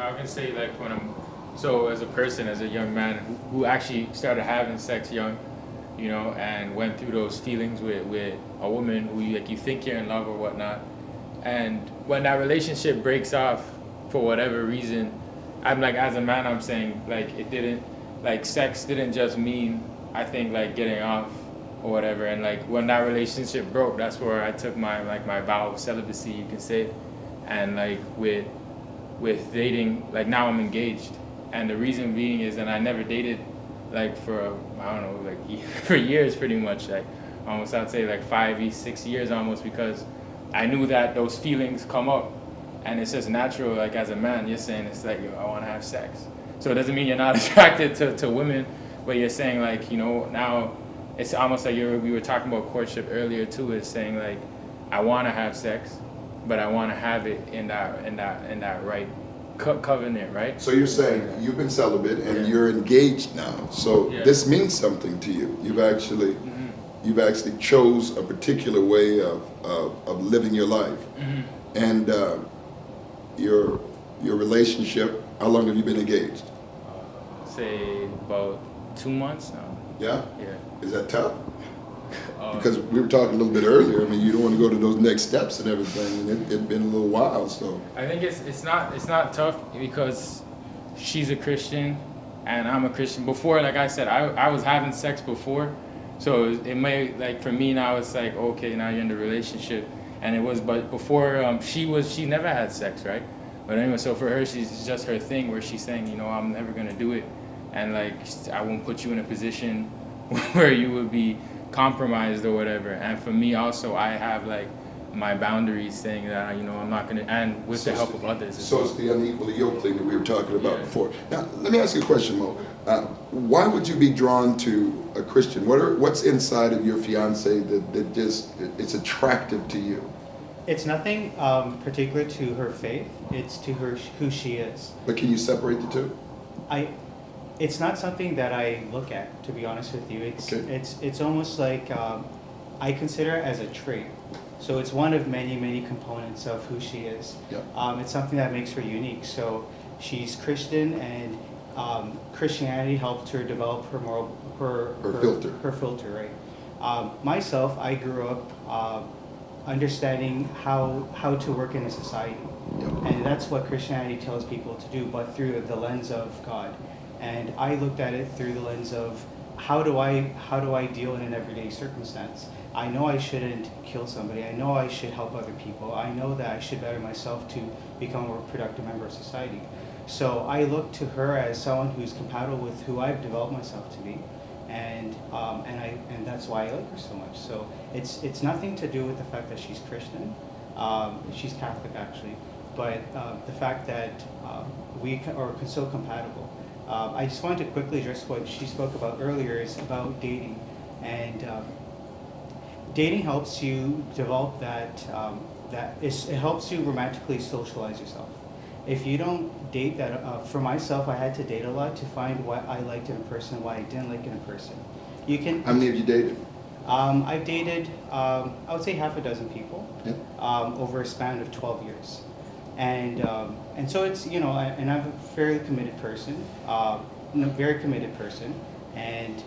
I can say like when I'm so as a person, as a young man who actually started having sex young, you know, and went through those feelings with a woman who you think you're in love or whatnot, and when that relationship breaks off for whatever reason, I'm like as a man I'm saying like it didn't like sex didn't just mean I think like getting off or whatever, and like when that relationship broke, that's where I took my vow of celibacy, you can say, and like with dating, like now I'm engaged, and the reason being is that I never dated like for I don't know like for years pretty much, like almost I'd say like 6 years almost, because I knew that those feelings come up, and it's just natural. Like as a man, you're saying it's like yo, I want to have sex, so it doesn't mean you're not attracted to women, but you're saying like now. It's almost like we were talking about courtship earlier too. It's saying like, I want to have sex, but I want to have it in that right covenant, right? So you're saying you've been celibate and you're engaged now. So this means something to you. You've actually chose a particular way of living your life, and your relationship. How long have you been engaged? Say about 2 months now. Yeah. Yeah. Is that tough? Because we were talking a little bit earlier. I mean, you don't want to go to those next steps and everything, and it's been a little while. So I think it's not tough because she's a Christian and I'm a Christian. Before, like I said, I was having sex before, so it may like for me now it's like okay, now you're in the relationship, and it was but before she never had sex, right? But anyway, so for her, it's just her thing where she's saying I'm never gonna do it, and like I won't put you in a position where you would be compromised or whatever. And for me also, I have like my boundaries saying that I'm not gonna, and with the help of others. So it's the unequally yoked thing that we were talking about before. Now let me ask you a question, Mo. Why would you be drawn to a Christian? What's inside of your fiance that just it's attractive to you? It's nothing particular to her faith. It's to her who she is. But can you separate the two? It's not something that I look at, to be honest with you. It's almost like I consider it as a trait. So it's one of many components of who she is. Yep. It's something that makes her unique. So she's Christian, and Christianity helped her develop her filter, right? Myself, I grew up understanding how to work in a society, and that's what Christianity tells people to do, but through the lens of God. And I looked at it through the lens of how do I deal in an everyday circumstance. I know I shouldn't kill somebody. I know I should help other people. I know that I should better myself to become a more productive member of society. So I look to her as someone who's compatible with who I've developed myself to be, and that's why I like her so much. So it's nothing to do with the fact that she's Christian. She's Catholic actually, but the fact that we are so compatible. I just wanted to quickly address what she spoke about earlier, is about dating. And dating helps you develop it helps you romantically socialize yourself. If you don't date that, for myself, I had to date a lot to find what I liked in a person and what I didn't like in a person. How many have you dated? I've dated, I would say half a dozen people over a span of 12 years. And so it's, and I'm a fairly committed person, very committed person, and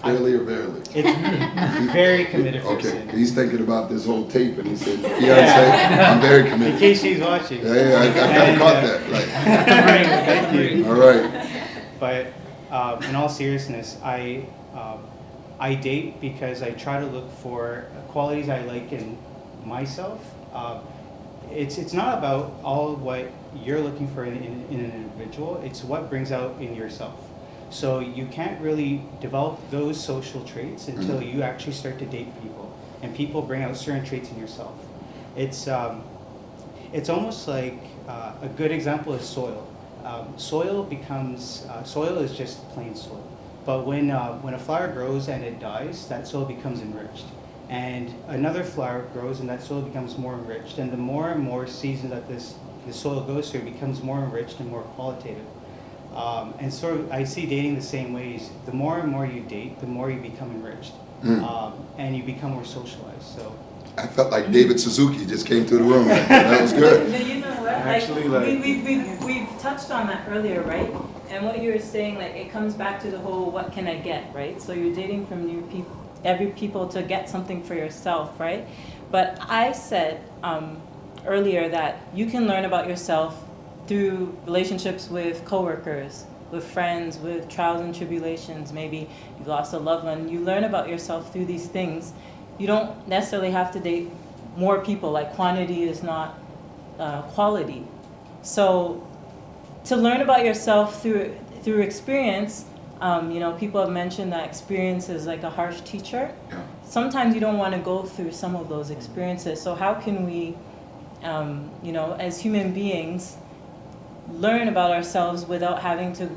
Fairly or verily? It's very committed person. Okay, he's thinking about this whole tape, and he said, "Fiance, I'm very committed." In case she's watching. Yeah, I kind of caught that. Like, thank you. All right. But in all seriousness, I date because I try to look for qualities I like in myself. It's not about all what you're looking for in an individual. It's what brings out in yourself. So you can't really develop those social traits until you actually start to date people, and people bring out certain traits in yourself. It's almost like a good example is soil. Soil is just plain soil, but when a flower grows and it dies, that soil becomes enriched, and another flower grows and that soil becomes more enriched, and the more and more seasons that the soil goes through, it becomes more enriched and more qualitative. And sort of, I see dating the same ways. The more and more you date, the more you become enriched, and you become more socialized. So I felt like David Suzuki just came through the room. That was good. You know what? actually, we've touched on that earlier, right? And what you were saying, like, it comes back to the whole what can I get, right? So you're dating from new people, every people to get something for yourself, right? But I said earlier that you can learn about yourself through relationships with coworkers, with friends, with trials and tribulations. Maybe you lost a loved one. You learn about yourself through these things. You don't necessarily have to date more people. Like, quantity is not quality. So to learn about yourself through experience, people have mentioned that experience is like a harsh teacher. Yeah. Sometimes you don't want to go through some of those experiences. So how can we, as human beings, learn about ourselves without having to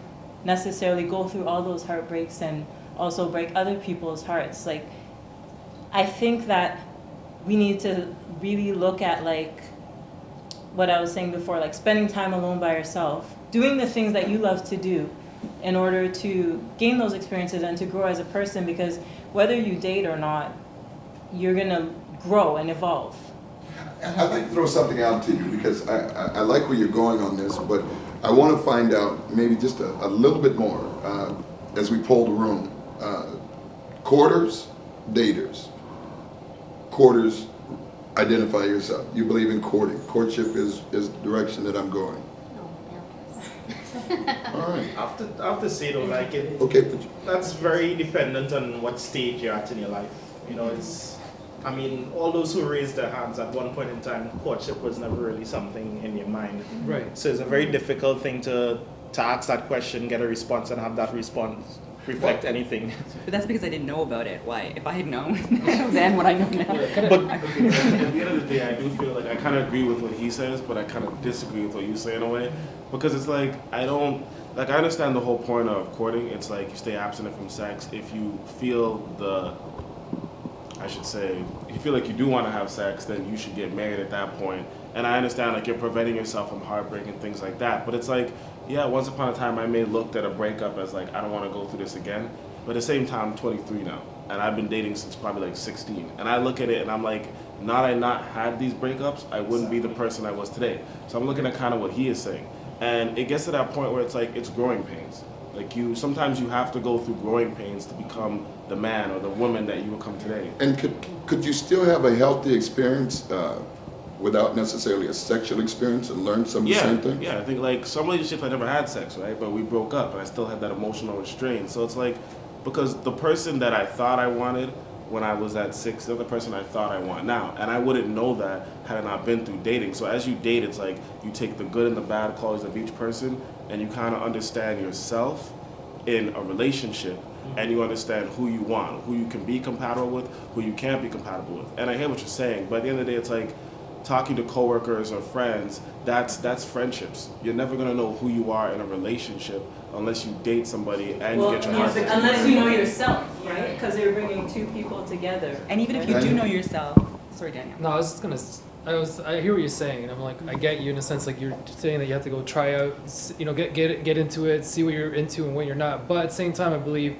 necessarily go through all those heartbreaks and also break other people's hearts? Like, I think that we need to really look at, like, what I was saying before, like spending time alone by yourself, doing the things that you love to do in order to gain those experiences and to grow as a person, because whether you date or not, you're gonna grow and evolve. I'd like to throw something out to you, because I like where you're going on this, but I want to find out maybe just a little bit more as we poll the room. Courters, daters. Courters, identify yourself. You believe in courting. Courtship is the direction that I'm going. All right. I have to say though, like it. Okay, but That's very dependent on what stage you're at in your life. All those who raised their hands at one point in time, courtship was never really something in your mind. Right. So it's a very difficult thing to ask that question, get a response, and have that response reflect anything. But that's because I didn't know about it. Why? If I had known then what I know now. But at the end of the day, I do feel like I kind of agree with what he says, but I kind of disagree with what you say in a way, because it's like I understand the whole point of courting. It's like you stay abstinent from sex if you feel if you feel like you do want to have sex, then you should get married at that point. And I understand, like, you're preventing yourself from heartbreak and things like that. But it's like, yeah, once upon a time I may have looked at a breakup as like, I don't want to go through this again. But at the same time, I'm 23 now, and I've been dating since probably like 16. And I look at it and I'm like, had I not had these breakups, I wouldn't be the person I was today. So I'm looking at kind of what he is saying. And it gets to that point where it's like, it's growing pains. Like, sometimes you have to go through growing pains to become the man or the woman that you become today. And could you still have a healthy experience without necessarily a sexual experience and learn some of the same things? Yeah, I think like some relationships I never had sex, right? But we broke up and I still had that emotional restraint. So it's like, because the person that I thought I wanted when I was at 6, they're the person I thought I want now. And I wouldn't know that had I not been through dating. So as you date, it's like you take the good and the bad qualities of each person and you kind of understand yourself in a relationship, and you understand who you want, who you can be compatible with, who you can't be compatible with. And I hear what you're saying, but at the end of the day, it's like talking to coworkers or friends, that's friendships. You're never gonna know who you are in a relationship unless you date somebody and you get your heart. Unless you know yourself, right? Because you're bringing two people together. And even if you do know yourself, sorry, Daniel. No, I hear what you're saying, and I'm like, I get you in a sense, like you're saying that you have to go try out, get into it, see what you're into and what you're not. But at the same time, I believe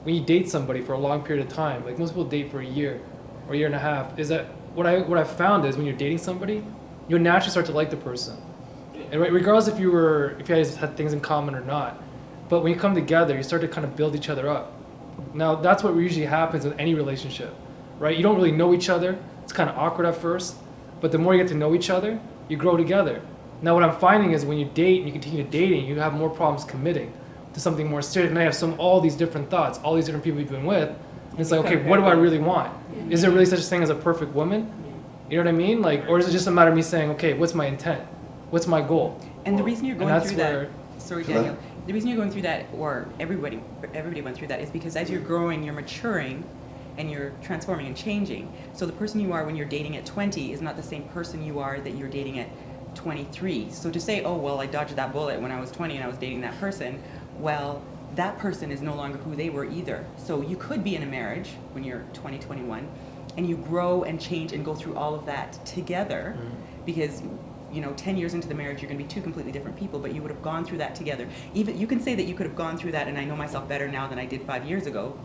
when you date somebody for a long period of time, like most people date for a year or a year and a half, is that what I've found is when you're dating somebody, you'll naturally start to like the person, and regardless if you guys had things in common or not. But when you come together, you start to kind of build each other up. Now that's what usually happens with any relationship, right? You don't really know each other. It's kind of awkward at first. But the more you get to know each other, you grow together. Now what I'm finding is when you date and you continue dating, you have more problems committing to something more serious. And I have all these different thoughts, all these different people you've been with. And it's like, okay, what do I really want? Is there really such a thing as a perfect woman? You know what I mean? Like, or is it just a matter of me saying, okay, what's my intent? What's my goal? And the reason you're going through that, sorry, Hello? Daniel, the reason you're going through that, or everybody went through that, is because as you're growing, you're maturing, and you're transforming and changing. So the person you are when you're dating at 20 is not the same person you are that you're dating at 23. So to say, oh, well, I dodged that bullet when I was 20 and I was dating that person, well, that person is no longer who they were either. So you could be in a marriage when you're 20, 21, and you grow and change and go through all of that together, because 10 years into the marriage, you're going to be two completely different people, but you would have gone through that together. Even you can say that you could have gone through that, and I know myself better now than I did 5 years ago.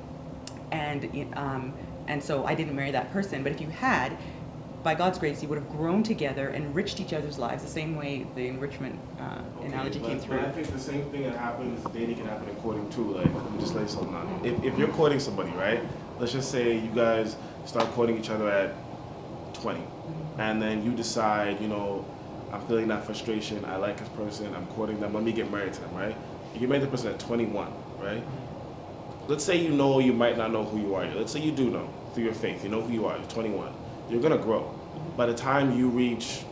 And so I didn't marry that person. But if you had, by God's grace, you would have grown together, enriched each other's lives the same way the enrichment analogy came through. But I think the same thing that happens, dating can happen in courting too. Like, let me just lay something on it. If you're courting somebody, right? Let's just say you guys start courting each other at 20, and then you decide, you know, I'm feeling that frustration. I like this person. I'm courting them. Let me get married to them, right? You get married to the person at 21, right? Let's say you know, you might not know who you are yet. Let's say you do know through your faith. You know who you are. You're 21. You're gonna grow. By the time you reach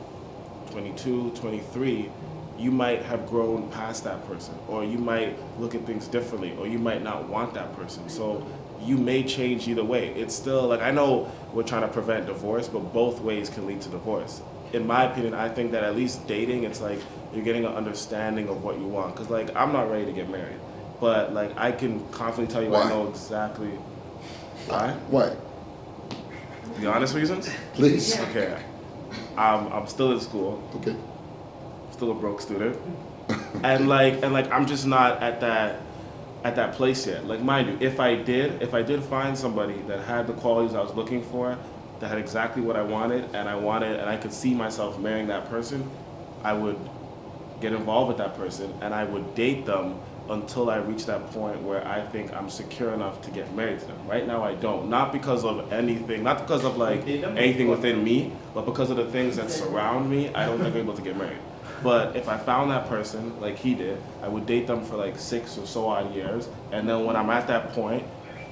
22, 23, you might have grown past that person, or you might look at things differently, or you might not want that person. So you may change either way. It's still like, I know we're trying to prevent divorce, but both ways can lead to divorce. In my opinion, I think that at least dating, it's like you're getting an understanding of what you want. Cause like, I'm not ready to get married, but like I can confidently tell you Why? I know exactly why. Why? The honest reasons? Please. Okay. I'm still in school. Okay. Still a broke student. and like I'm just not at that place yet. Like, mind you, if I did find somebody that had the qualities I was looking for, that had exactly what I wanted, and I could see myself marrying that person, I would get involved with that person and I would date them until I reach that point where I think I'm secure enough to get married to them. Right now I don't. Not because of anything, not because of like anything within me, but because of the things that surround me, I don't think I'm able to get married. But if I found that person, like he did, I would date them for like 6 or so odd years, and then when I'm at that point,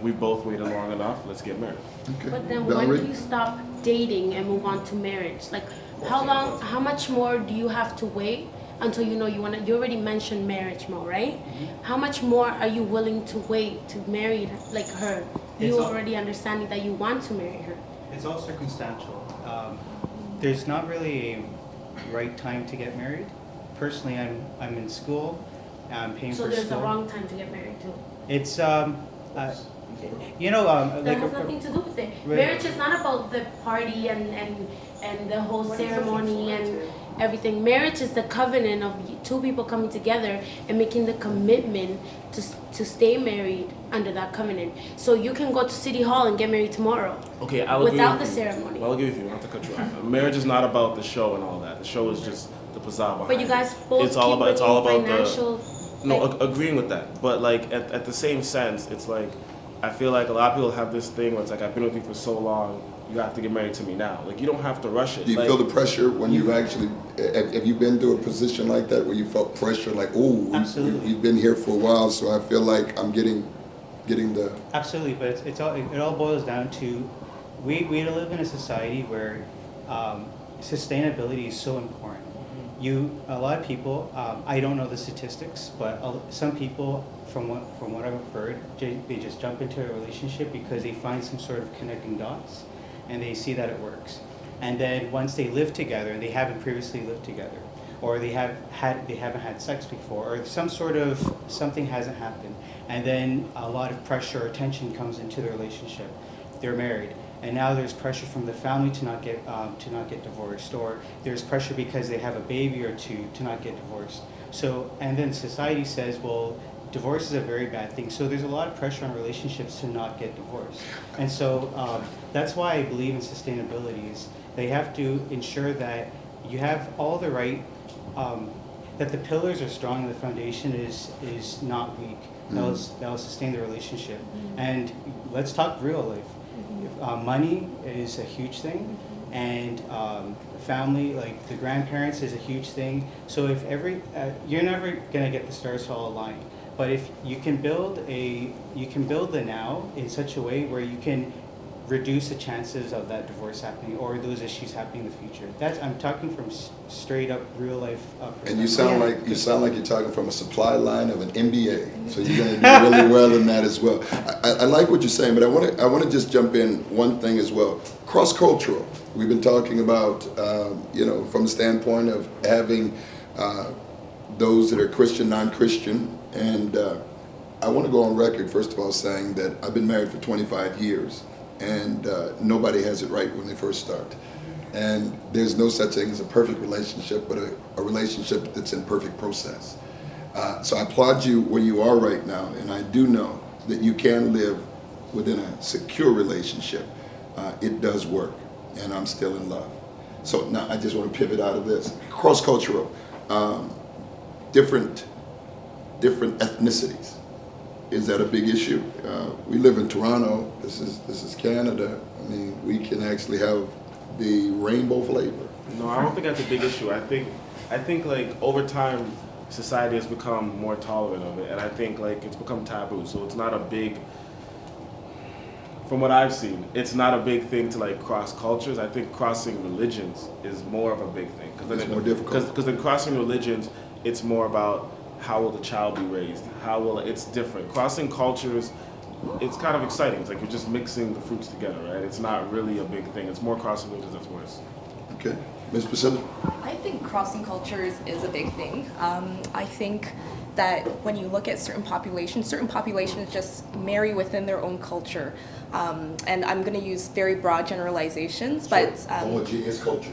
we both waited long enough, let's get married. Okay. But then when do you stop dating and move on to marriage? Like, how much more do you have to wait until you know you want to? You already mentioned marriage more, right? Mm-hmm. How much more are you willing to wait to marry like her? It's You all- already understanding that you want to marry her. It's all circumstantial. There's not really a right time to get married. Personally, I'm in school. I'm paying So for there's school. a wrong time to get married too. It's That like has nothing to do with it. Right. Marriage is not about the party and the whole ceremony and everything. Marriage is the covenant of two people coming together and making the commitment to stay married under that covenant. So you can go to City Hall and get married tomorrow. Okay, I'll Without agree with the you. ceremony. Well, I'll agree with you, not to cut you off. Marriage is not about the show and all that. The show is just the pizzazz behind But you guys both it's all keep about, it's all bringing about financial. No, like, agreeing with that. But like at the same sense, it's like I feel like a lot of people have this thing where it's like, I've been with you for so long, you have to get married to me now. Like, you don't have to rush it. Do you like, feel the pressure when you've actually, have you been to a position like that where you felt pressure like, oh, Absolutely. we've been here for a while, so I feel like I'm getting the, Absolutely, but it all boils down to we live in a society where sustainability is so important. A lot of people, I don't know the statistics, but some people, from what I've heard, they just jump into a relationship because they find some sort of connecting dots, and they see that it works. And then once they live together, and they haven't previously lived together, or they haven't had sex before, or something hasn't happened, and then a lot of pressure or tension comes into the relationship. They're married. And now there's pressure from the family to not get divorced, or there's pressure because they have a baby or two to not get divorced. So, and then society says, well, divorce is a very bad thing. So there's a lot of pressure on relationships to not get divorced. And so that's why I believe in sustainability is they have to ensure that you have all the right, that the pillars are strong and the foundation is not weak. That will sustain the relationship. And let's talk real life. Money is a huge thing, and family, like the grandparents, is a huge thing. So if you're never gonna get the stars to all align, but if you can build the now in such a way where you can reduce the chances of that divorce happening or those issues happening in the future. I'm talking from straight up real life. and you sound like you're talking from a supply line of an MBA. So you're going to do really well in that as well. I like what you're saying, but I want to just jump in one thing as well. Cross-cultural. We've been talking about from the standpoint of having those that are Christian, non-Christian, and I want to go on record first of all saying that I've been married for 25 years. And nobody has it right when they first start. And there's no such thing as a perfect relationship, but a relationship that's in perfect process. So I applaud you where you are right now, and I do know that you can live within a secure relationship. It does work. and I'm still in love. So now I just want to pivot out of this. Cross-cultural, different ethnicities. Is that a big issue? We live in Toronto. This is Canada. I mean, we can actually have the rainbow flavor. No, I don't think that's a big issue. I think like over time, society has become more tolerant of it, and I think like it's become taboo. So it's not a big, from what I've seen, it's not a big thing to like cross cultures. I think crossing religions is more of a big thing. It's more difficult. Because in crossing religions, it's more about how will the child be raised? It's different. Crossing cultures, it's kind of exciting. It's like you're just mixing the fruits together, right? It's not really a big thing. It's more crossing religions that's worse. Okay. Ms. Priscilla? I think crossing cultures is a big thing. I think that when you look at certain populations just marry within their own culture. And I'm going to use very broad generalizations, but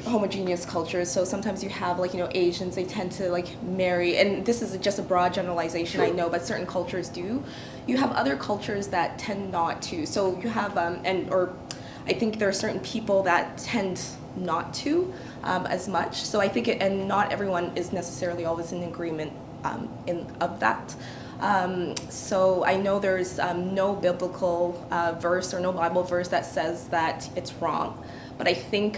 homogeneous cultures. So sometimes you have Asians, they tend to marry, and this is just a broad generalization, I know, but certain cultures do. You have other cultures that tend not to. So you have I think there are certain people that tend not to as much. So I think and not everyone is necessarily always in agreement of that. So I know there's no biblical verse or no Bible verse that says that it's wrong. But I think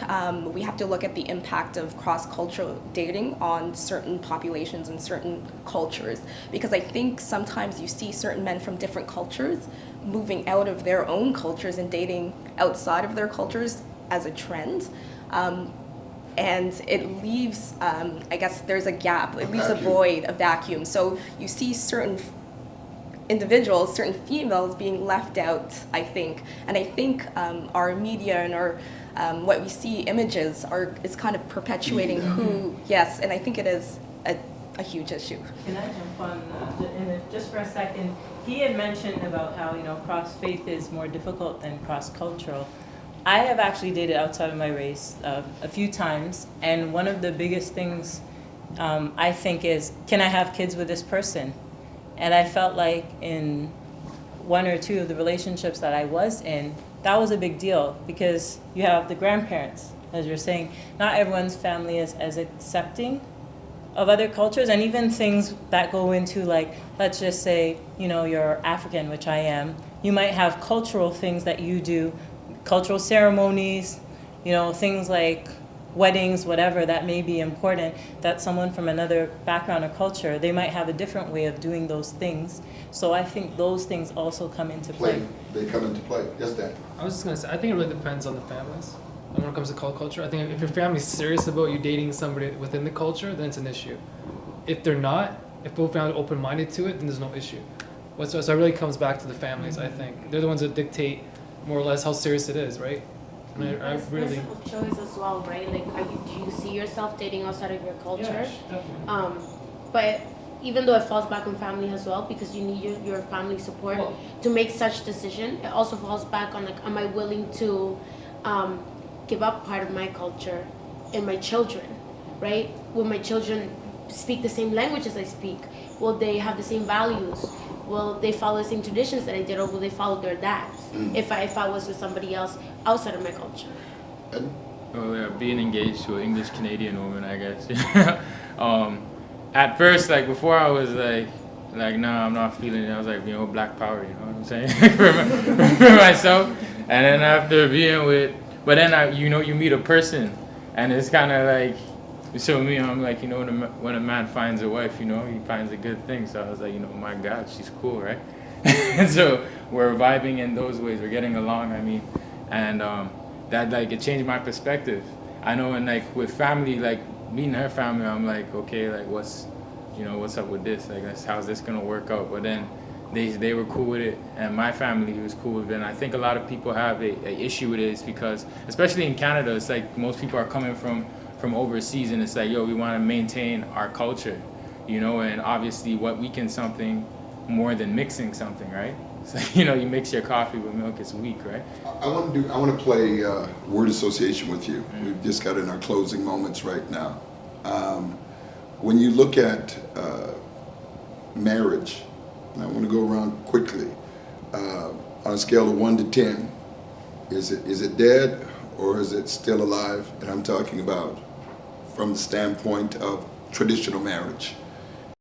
we have to look at the impact of cross-cultural dating on certain populations and certain cultures. Because I think sometimes you see certain men from different cultures moving out of their own cultures and dating outside of their cultures as a trend. And it leaves, I guess there's a gap, it leaves a void, a vacuum. So you see certain individuals, certain females being left out, I think. And I think our media and our what we see images is kind of perpetuating and I think it is a huge issue. Can I jump on just for a second? He had mentioned about how CrossFaith is more difficult than cross-cultural. I have actually dated outside of my race a few times, and one of the biggest things I think is, can I have kids with this person? And I felt like in one or two of the relationships that I was in, that was a big deal, because you have the grandparents, as you're saying. Not everyone's family is as accepting of other cultures, and even things that go into, like, let's just say, you're African, which I am. You might have cultural things that you do, cultural ceremonies, things like weddings, whatever, that may be important, that someone from another background or culture, they might have a different way of doing those things. So I think those things also come into play. They come into play. Yes, Dan? I was just going to say, I think it really depends on the families. And when it comes to culture, I think if your family's serious about you dating somebody within the culture, then it's an issue. If they're not, if both families are open-minded to it, then there's no issue. So it really comes back to the families, I think. They're the ones that dictate more or less how serious it is, right? And I really personal choice as well, right? Like, do you see yourself dating outside of your culture? Yeah, definitely. But even though it falls back on family as well, because you need your family support to make such decision, it also falls back on am I willing to give up part of my culture and my children, right? Will my children speak the same language as I speak? Will they have the same values? Will they follow the same traditions that I did, or will they follow their dads if I was with somebody else outside of my culture? Well, yeah, being engaged to an English Canadian woman, I guess. At first, before I was nah, I'm not feeling it. I was like, Black Power, you know what I'm saying? for myself. And then after being with, but then you meet a person, and it's kind of like, so me, I'm like, when a man finds a wife, he finds a good thing. So I was like, my God, she's cool, right? And so we're vibing in those ways. We're getting along, and that it changed my perspective. I know, and with family, meeting her family, I'm like, okay, what's up with this? How's this gonna work out? But then they were cool with it, and my family was cool with it. And I think a lot of people have a issue with it, is because, especially in Canada, it's like most people are coming from overseas, and it's like, we want to maintain our culture, and obviously what weakens something more than mixing something, right? It's like, you mix your coffee with milk, it's weak, right? I want to play word association with you. We've just got in our closing moments right now. When you look at marriage, and I want to go around quickly, on a scale of 1 to 10, is it dead or is it still alive? And I'm talking about from the standpoint of traditional marriage.